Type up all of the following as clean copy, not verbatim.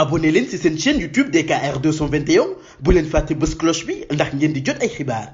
abonné leen ci seen chaîne YouTube DKR 221 bu leen fàtte bës cloche bi ndax ngeen di jot ay xibaar.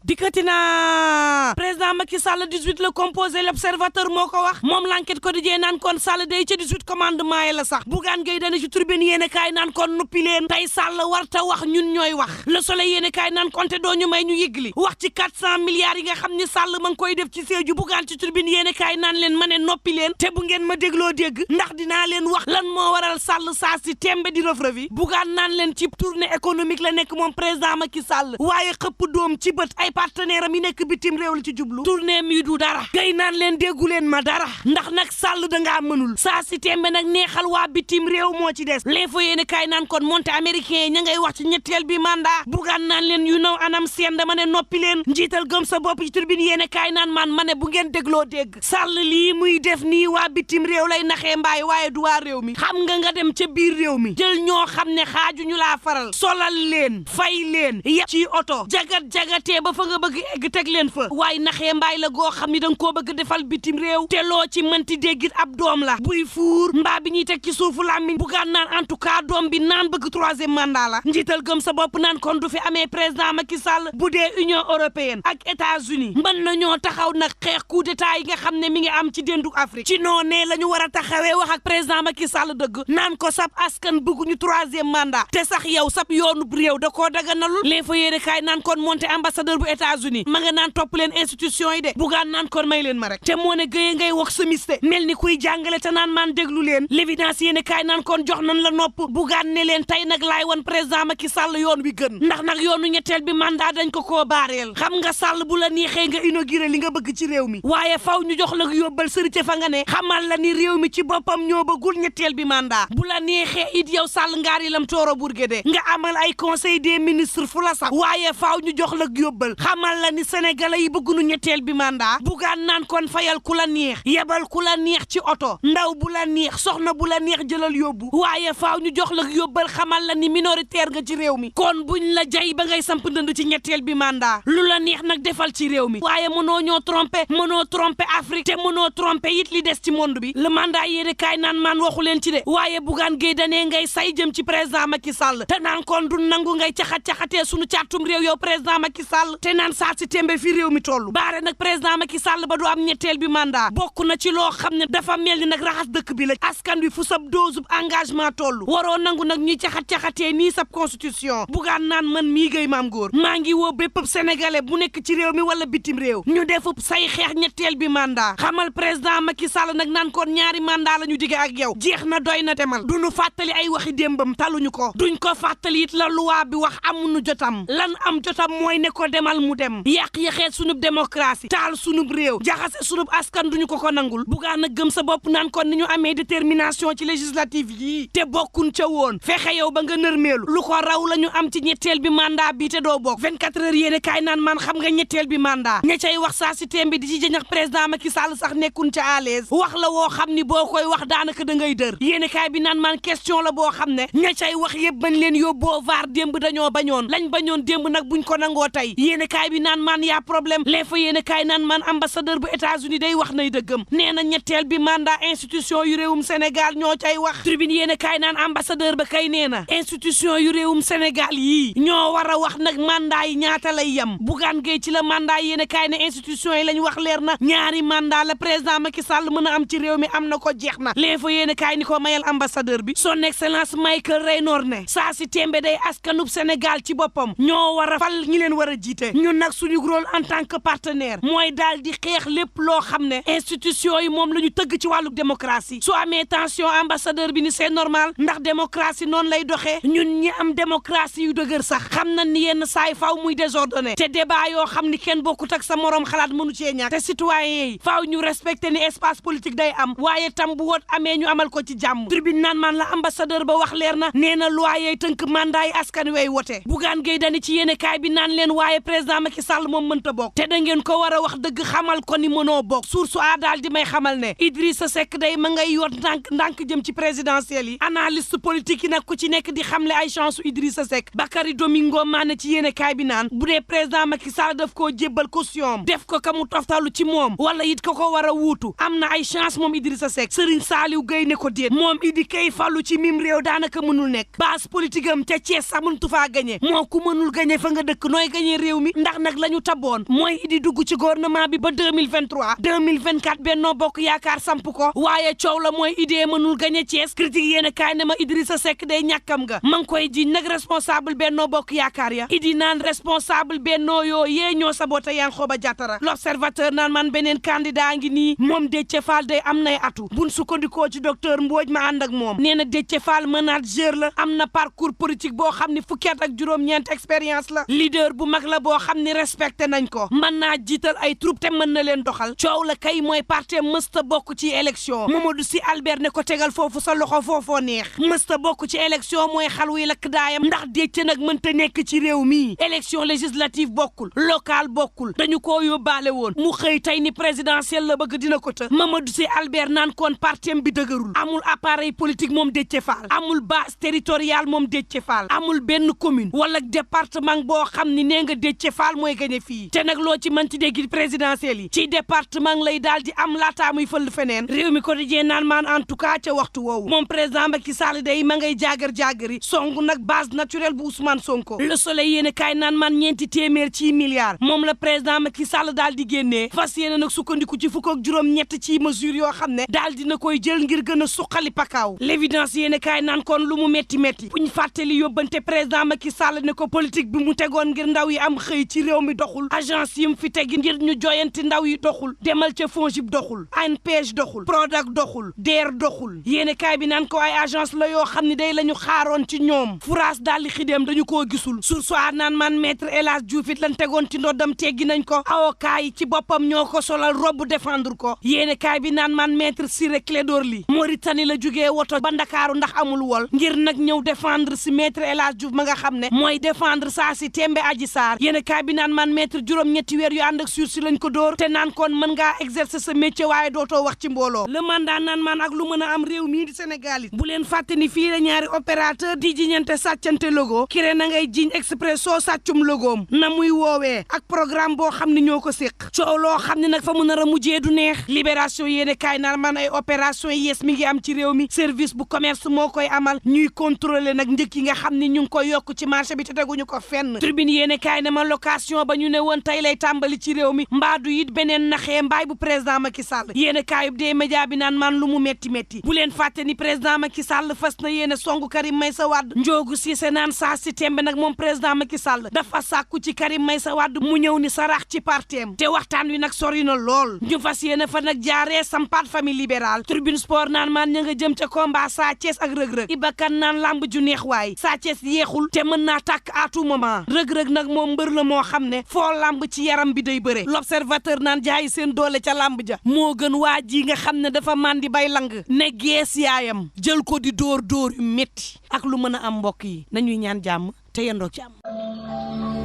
dikkati na président Macky Sall 18 la composé l'observateur moo ko wax moom l'enquête quotidien naan kon Sall day ca 18 commandement yi la sax Bougane Gueye Dany ci tribune yéene kaay naan kon nuppi leen tey Sall warta wax ñun ñooy wax Le Soleil yéene kaay naan kon te doo ñu may ñu yëgli wax ci 400 milliards yi nga xam ni Sall ma ngi koy def ci Sédhiou Bougane ci tribune yéene kaay naan leen ma ne noppi leen te bu ngeen ma dégloo dégg ndax dinaa leen wax lan moo waral Sall saa si tembe di rëf-rëfi Bougane naan leen ci tournée économique la nekk moom président Macky Sall waaye xëpp doom ci bët ay partenaire am yi nekk bitim réew la ci jublu tournée mi du dara gay naan leen déggu leen ma dara ndax nag Sall dangaa mënul saa si tembe nag neexal waa bitim réew moo ci des l'info yéene kaay naan kon monté américain yi ña ngay wax ci ñetteel bi mandat Bougane naan leen yu naw anam seen dama ne noppi leen njiital gëm sa bopp ci turbine yéene kaay naan man ma ne bu ngeen dégloo dégg Sall lii muy def nii waa bitim réew lay naxee mbaay waaye du waa réew mi xam nga dem ca biir réew mi jël ñoo xam ne xaaju ñu laa faral solal leen fay leen ya ci oto jagatee ba fa nga bëgg egg teg leen fa waaye naxee mbaay la goo xam ni danga koo bëgg defal bitim réew te loo ci mënti déggit ab doom la buy fuur mbaa bi ñuy teg ci suufu làmmiñ Bougane naan en tout cas doom bi naan bëgg troisième mandat la njiital gëm sa bopp naan kon du fi amee président Macky Sall bu dee Union européenne ak États-Unis mën nañoo taxaw nag xeex coup d'état yi nga xam ne mi ngi am ci déndu Afrique ci noonee la ñu war a taxawee wax ak président Macky Sall dëgg naan ko sab askan bëgguñu troisième mandat te sax yow sab yoonu réew da koo daganalul les fa yéene kaay naan kon monté ambassadeur bu États-Unis ma nga naan topp leen institution yi de Bougane naan kon may leen ma rek te moo ne gëyee ngay wax semiste mel ni kuy jàngale te naan maan déglu leen l'évidence yéene kaay naan kon jox nañ la nopp Bougane ne leen tey nag laay wan président Macky Sall yoon wi gën ndax nag yoonu ñetteel bi mandat dañ ko koo baareel xam nga Sall bu la neexee nga inauguré li nga bëgg ci réew mi waaye faw ñu jox la yóbbal sërite fa nga ne xamal la ni réew mi ci boppam ñoo bëggul ñetteel bi mandat bu la neexee it yow Sall ngaar yi lam tooro burgede nga amal ay conseil des ministres fu la sax waaye faw ñu jox la yóbbal xamal la ni sénégalais yi bëggunu ñetteel bi mandat Bougane naan kon fayal ku la neex yebal ku la neex ci oto ndaw bu la neex soxna bu la neex jëlal yóbbu waaye faaw ñu jox la yóbbal xamal la ni minoritaire nga ci réew mi kon buñ la jay ba ngay samp ndënd ci ñetteel bi mandat lu la neex nag defal ci réew mi waaye mënoo ñoo tromper mënoo tromper Afrique te mënoo tromper it li des ci monde bi le mandat yéene kaay naan maan waxu leen ci de waaye Bougane Gueye Dany ngay say jëm ci président Macky Sall te naan kon du nangu ngay caxat-caxatee sunu càttum réew yow président Macky Sall te naan saa si tembe fi réew mi toll baare nag président Macky Sall ba du am ñetteel bi mandat bokk na ci loo xam ne dafa mel ni nag raxas dëkk bi la askan wi fu sab dose engagement toll waroo nangu nag ñuy caxat-caxatee nii sab constitution Bougane naan man mii gay maam góor maa ngi woo bépp sénégalais bu nekk ci réew mi wala bitim réew ñu defub say xeex ñetteel bi mandat xamal président Macky Sall nag naan kon ñaari mandat la ñu dige ak yow jeex na doy na demal duñu fàttali ay waxi démbam taluñu ko duñ ko fàttali it la loi bi wax amuñu jotam lan am jotam mooy ne ko demal mu dem yàq-yaxeet sunub démocratie taal sunub réew jaxase sunub askan duñu ko nangul Bougane nag gëm sa bopp naan kon ni ñu amee détermination ci législative yii te bokkun ca woon fexe yow ba nga nërmeelu lu ko raw la ñu am ci ñetteel bi mandat bi te doo bokk 24 heures yéene kaay naan man xam nga ñetteel bi mandat ña cay wax saa si tembi di ci jëñax président Macky Sall sax nekkun ca à l'aise wax la woo xam ni boo koy wax daanaka da ngay dër yéene kaay bi naan man question la boo xam ne ña cay wax yëpp bañ leen yóbboo vaar démb dañoo bañoon lañ bañoon démb nag buñ ko nangoo tey yéene kaay bi naan man yaa problème les fa yéene kaay naan man ambassadeur bu États-Unis day wax nay dëggam nee na ñetteel bi mandat institution yu réewum Sénégal ñoo cay wax tribune yéene kaay naan ambassadeur ba kay nee na institution yu réewum Sénégal yii ñoo war a wax nag mandat yi ñaata lay yem Bougane Gueye ci la mandat yéene kaay ne institution yi lañ wax leer na ñaari mandat la président Macky Sall mën a am ci réew mi am na ko jeex na l'info yéene kaay ni ko mayal ambassadeur bi son excellence Michael Raynor ne saa si tembe day askanub Sénégal ci boppam ñoo war a fal ñi leen war a jiite ñun nag suñu rôle en tant que partenaire mooy daal di xeex lépp loo xam ne institution yi moom la ñu tëgg ci wàllu démocratie su amee tension ambassadeur bi ni c'est normal ndax démocratie noonu lay doxee ñun ñi am démocratie yu dëgër sax xam na ni yenn saay faaw muy désordonné te débat yoo xam ni kenn bokkut ak sa morom xalaat mënu cee ñàkk te citoyen yi faaw ñu respecté ni espace politique day am waaye tam bu woot amee ñu amal ko ci jàmm tribune naan man la ambassadeur ba wax leer na nee na loi yey tënk mandat yi askan wey wote Bougane Gueye Dany ci yéene kaay bi naan leen waaye président président Macky Sall moom mënta bokk te da ngeen ko war a wax dëgg xamal ko ni mënoo bokk source a daal di may xamal ne Idrissa Seck day ma ngay yoot ndànk jëm ci présidentielle yi analyste politique yi nag ku ci nekk di xamle ay chance u Idrissa Seck Bakary Domingo maane ci yéene kaay bi naan bu dee président Macky Sall daf koo jébbal caution def ko ka mu toftalu ci moom wala it ko war a wuutu am na ay chance moom Idrissa Seck Serigne Saliou Gueye ne ko déet moom Idi kay fallu ci mim réew daanaka mënul nekk base politique am ca Thiès sax mëntu faa gañe moo ku mënul gañe fa nga dëkk nooy gañe réew mi ndax nag la ñu taboon mooy Idi dugg ci gouvernement bi ba 2023 2024 Benno Bokk Yaakaar samp ko waaye coow la mooy Idi mënul gañe Thiès critique yéen a kaay ne ma Idrissa Seck day ñàkkam nga ma ngi koy jiñ nag responsable Benno Bokk Yaakaar ya Idi naan responsable Benno yoo yee ñoo saboté Yankhoba Diattara l'observateur naan man beneen candidat ngi nii moom Déthié Fall day am nay atu buñ sukkandikoo ci docteur Mbodj ma ànd ak moom nee na Déthié Fall manager la am na parcours politique boo xam ne fukki at ak juróom-ñeent expérience la leader bu mag la boo xam ne respecté nañ ko mën naa jiital ay troupe te mën na leen doxal coow la kay mooy parti mësta bokk ci élection Mamadou Sy Albert ne ko tegal foofu sa loxo foofoo neex mësta bokk ci élection mooy xal wuy lakk daayam ndax Déthié nag mënta nekk ci réew mi élection législative bokkul local bokkul dañu koo yóbbaale woon mu xëy tey ni présidentielle la bëgg dina ko të Mamadou Sy Albert naan kon partem bi dëgërul amul appareil politique moom Déthié Fall amul base territoriale moom Déthié Fall amul benn commune wala département boo xam ni nee nga Déthié Fall mooy gañe fii te nag loo ci mën ci dégg présidentielle yi ci département lay daal di am laataa muy fël feneen réew mi ko dijee naan maan en tout cas ca waxtu woowu moom président Macky Sall day ma ngay jaagar-jaagari song nag base naturelle bu Ousmane Sonko le soleil yéen kaay naan man ñeenti téeméer ci milliards moom la président Macky Sall daal di génnee fas yéene nag sukkandiku ci fukk ak juróom-ñett ci mesure yoo xam ne daal dina koy jël ngir gën a suqali pakaaw l'évidence yéen kaay naan kon lu mu metti buñ fàttali yóbbante président Macky Sall ne ko politique bi mu tegoon ngir ndaw yi am xëy ci réew mi doxul agence yi mu fi tegi ngir ñu joyanti ndaw yi doxul demal ca FONGIP doxul ANPEJ doxul Prodac doxul DER doxul yéene kaay bi naan ko ay agence la yoo xam ne day la ñu xaaroon ci ñoom furaas daal di xideem dañu koo gisul sursoir naan man maître El Hadj Diouf it lan tegoon ci ndoddam teggi nañ ko avocat yi ci boppam ñoo ko solal robb défendre ko yéene kaay bi naan man maître Ciré Clédor Ly Mauritanie la jógee woto ba Ndakaaru ndax amul wol ngir nag ñëw défendre si maître El Hadj Diouf ma nga xam ne mooy défendre saa si tembe Adji Sarr yéen kaay bi naan man maître juróom-ñetti weer yu ànd ak sursis lañ ko dóor te naan kon mën ngaa exercer sa métier waaye dootoo wax ci mbooloo le mandat naan man ak lu mën a am réew mii di Sénégal it bu leen fàtte ni fii la ñaari opérateur di jiñante sàccante logo kiré na ngay jiñ Expresso sàccum logoom na muy woowee ak programme boo xam ne ñoo ko séq coow loo xam ne nag fa mu nar a mujjee du neex libération yéen kaay naan man ay opération yees mi ngi am ci réew mi service bu commerce moo koy amal ñuy contrôler nag njëkk yi nga xam ne ñu ngi koy yokk ci marché bi te teguñu ko fenn tribune yéene kaay ne ma location ba ñu ne woon tey lay tàmbali ci réew mi mbaadu it beneen naxee mbaay bu président Macky Sall yéene kaayub dee média bi naan man lu mu metti bu leen fàtte ni président Macky Sall fas na yéene songu Karim Meïssa Wade njoogu Cissé naan saa si tembe nag moom président Macky Sall dafa sàkku ci Karim Meïssa Wade mu ñëw ni sarax ci parteem te waxtaan wi nag sori na lool ñu fas yéene fa nag jaaree sampaat famille libérale tribune sport naan man ña nga jëm ca combat Sa Thiès ak rëg-rëg Ibakan naan lamb ju neex waay Sa Thiès yeexul te mën naa tàkk à tout moment rëg-rëg nag moom mbër la moo xam ne foo lamb ci yaram bi day bëre l'observateur naan jaayi seen doole ca lamb ja moo gën waa ji nga xam ne dafa mandi bay lang ne gees yaayam jël ko di dóor yu métti ak lu mën a am mbokk yi nañuy ñaan jàmm te yendoo jàmm.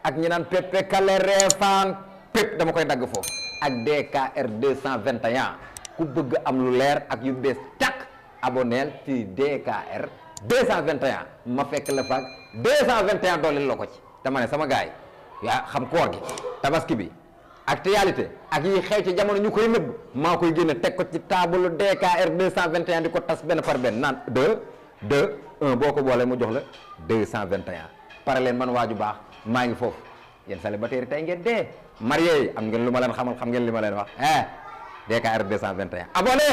ak ñi naan Pepe Kale Refane Pep dama koy dagg foofu ak DKR 221 ku bëgg am lu leer ak yu bees tàkk aboneel ci DKR 221 ma fekk la faak 221 dooleel la ko ci dama ne sama gaay yaa xam koor gi tabaski bi actualité ak yi xew ci jamono ñu koy nëbb maa koy génne teg ko ci table DKR 221 di ko tas benn par benn naan 1 boo ko boolee mu jox la 221 pare leen man waaju baax maa ngi foofu yéen célibataire tey ngeen dee marié yi am ngeen lu ma leen xamal xam ngeen li ma leen wax DKR 221 abonné